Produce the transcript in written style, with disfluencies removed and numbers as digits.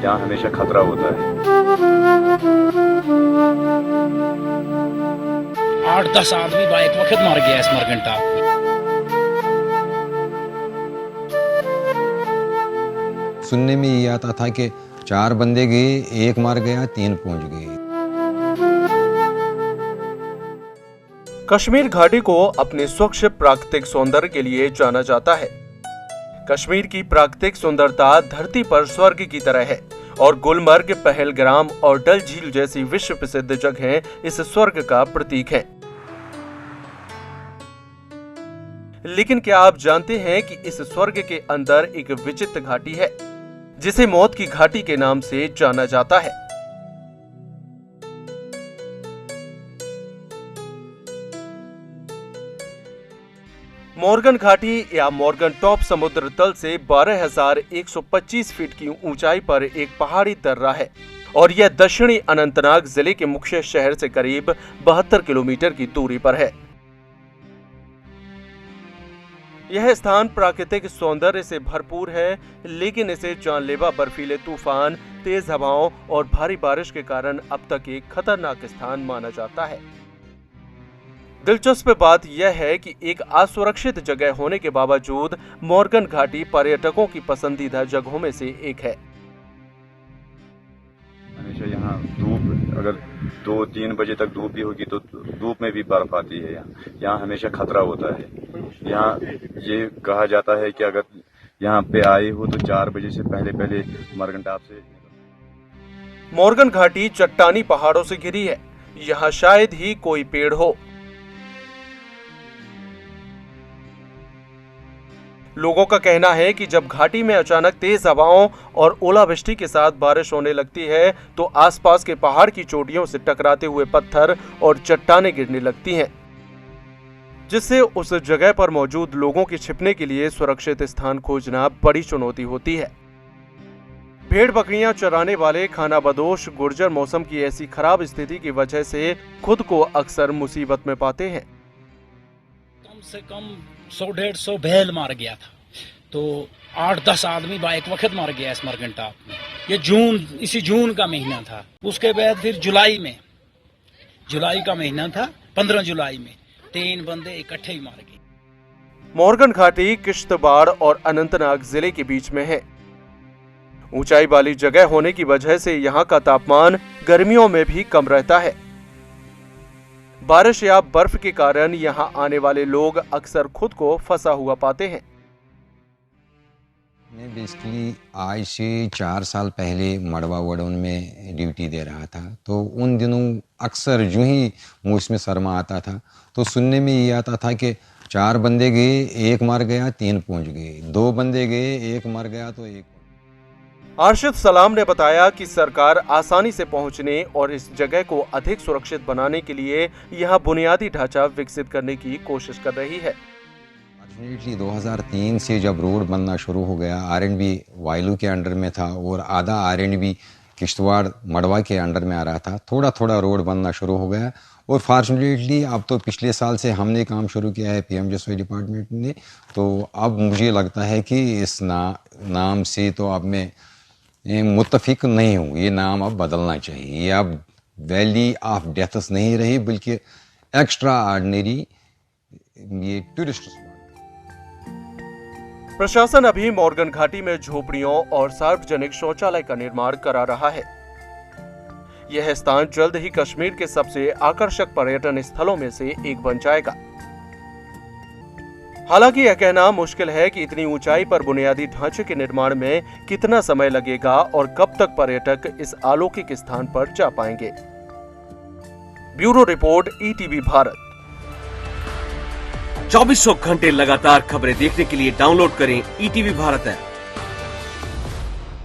यहाँ हमेशा खतरा होता है। 8-10 आदमी बाइक वक्त मर गया इस मरघंटा। सुनने में ये आता था कि 4 बंदे गए, 1 मर गया, 3 पहुंच गए। कश्मीर घाटी को अपने स्वच्छ प्राकृतिक सौंदर्य के लिए जाना जाता है। कश्मीर की प्राकृतिक सुंदरता धरती पर स्वर्ग की तरह है और गुलमर्ग, पहलगाम और डल झील जैसी विश्व प्रसिद्ध जगहें इस स्वर्ग का प्रतीक हैं। लेकिन क्या आप जानते हैं कि इस स्वर्ग के अंदर एक विचित्र घाटी है जिसे मौत की घाटी के नाम से जाना जाता है। मॉर्गन घाटी या मॉर्गन टॉप समुद्र तल से 12,125 फीट की ऊंचाई पर एक पहाड़ी दर्रा है और यह दक्षिणी अनंतनाग जिले के मुख्य शहर से करीब 72 किलोमीटर की दूरी पर है। यह स्थान प्राकृतिक सौंदर्य से भरपूर है, लेकिन इसे जानलेवा बर्फीले तूफान, तेज हवाओं और भारी बारिश के कारण अब तक एक खतरनाक स्थान माना जाता है। दिलचस्प बात यह है कि एक असुरक्षित जगह होने के बावजूद मॉर्गन घाटी पर्यटकों की पसंदीदा जगहों में से एक है। हमेशा यहाँ धूप, अगर 2-3 बजे तक धूप भी होगी तो धूप में भी बर्फ आती है। यहाँ हमेशा खतरा होता है। यहाँ ये कहा जाता है कि अगर यहाँ पे आए हो तो 4 बजे से पहले मॉर्गन टॉप से। मॉर्गन घाटी चट्टानी पहाड़ों से घिरी है। यहाँ शायद ही कोई पेड़ हो। लोगों का कहना है कि जब घाटी में अचानक तेज हवाओं और ओलावृष्टि के साथ बारिश होने लगती है तो आसपास के पहाड़ की चोटियों से टकराते हुए पत्थर और चट्टानें गिरने लगती हैं, जिससे उस जगह पर मौजूद लोगों के छिपने के लिए सुरक्षित स्थान खोजना बड़ी चुनौती होती है। भेड़ बकरियां चराने वाले खानाबदोश गुर्जर मौसम की ऐसी खराब स्थिति की वजह से खुद को अक्सर मुसीबत में पाते हैं। कम से कम 100-150 बैल मार गया था, तो 8-10 आदमी बाइक वक्त मर गया इस मरघंटा में। ये इसी जून का महीना था। उसके बाद फिर जुलाई का महीना था, 15 जुलाई में 3 बंदे इकट्ठे ही मार गए। मॉर्गन घाटी किश्तवाड़ और अनंतनाग जिले के बीच में है। ऊंचाई वाली जगह होने की वजह से यहाँ का तापमान गर्मियों में भी कम रहता है। बारिश या बर्फ के कारण यहाँ आने वाले लोग अक्सर खुद को फंसा हुआ पाते हैं। मैं बेसिकली आज से 4 साल पहले मड़वा वडोन में ड्यूटी दे रहा था, तो उन दिनों अक्सर जो ही मौसम सरमा आता था तो सुनने में ये आता था कि 4 बंदे गए, 1 मर गया, 3 पहुंच गए, 2 बंदे गए, 1 मर गया तो 1। अरशद सलाम ने बताया कि सरकार आसानी से पहुंचने और इस जगह को अधिक सुरक्षित बनाने के लिए यहां बुनियादी ढांचा विकसित करने की कोशिश कर रही है। फॉर्चुनेटली 2003 से जब रोड बनना शुरू हो गया, आरएंडबी वायलू के अंडर में था और आधा आरएंडबी किश्तवाड़ मड़वा के अंडर में आ रहा था। थोड़ा थोड़ा रोड बनना शुरू हो गया और फॉर्चुनेटली अब तो पिछले साल से हमने काम शुरू किया है पीएमजीएसवाई डिपार्टमेंट ने, तो अब मुझे लगता है कि इस नाम से तो अब मैं मुत्तफिक नहीं हूँ। ये नाम अब बदलना चाहिए। ये अब वैली ऑफ डेथ्स नहीं रही बल्कि एक्स्ट्रा ऑर्डिनरी ये टूरिस्ट स्पॉट। प्रशासन अभी मॉर्गन घाटी में झोपड़ियों और सार्वजनिक शौचालय का निर्माण करा रहा है। यह स्थान जल्द ही कश्मीर के सबसे आकर्षक पर्यटन स्थलों में से एक बन जाएगा। हालांकि यह कहना मुश्किल है कि इतनी ऊंचाई पर बुनियादी ढांचे के निर्माण में कितना समय लगेगा और कब तक पर्यटक इस अलौकिक स्थान पर जा पाएंगे। Bureau report, ETV Bharat. 2400 घंटे लगातार खबरें देखने के लिए डाउनलोड करें ईटीवी भारत ऐप।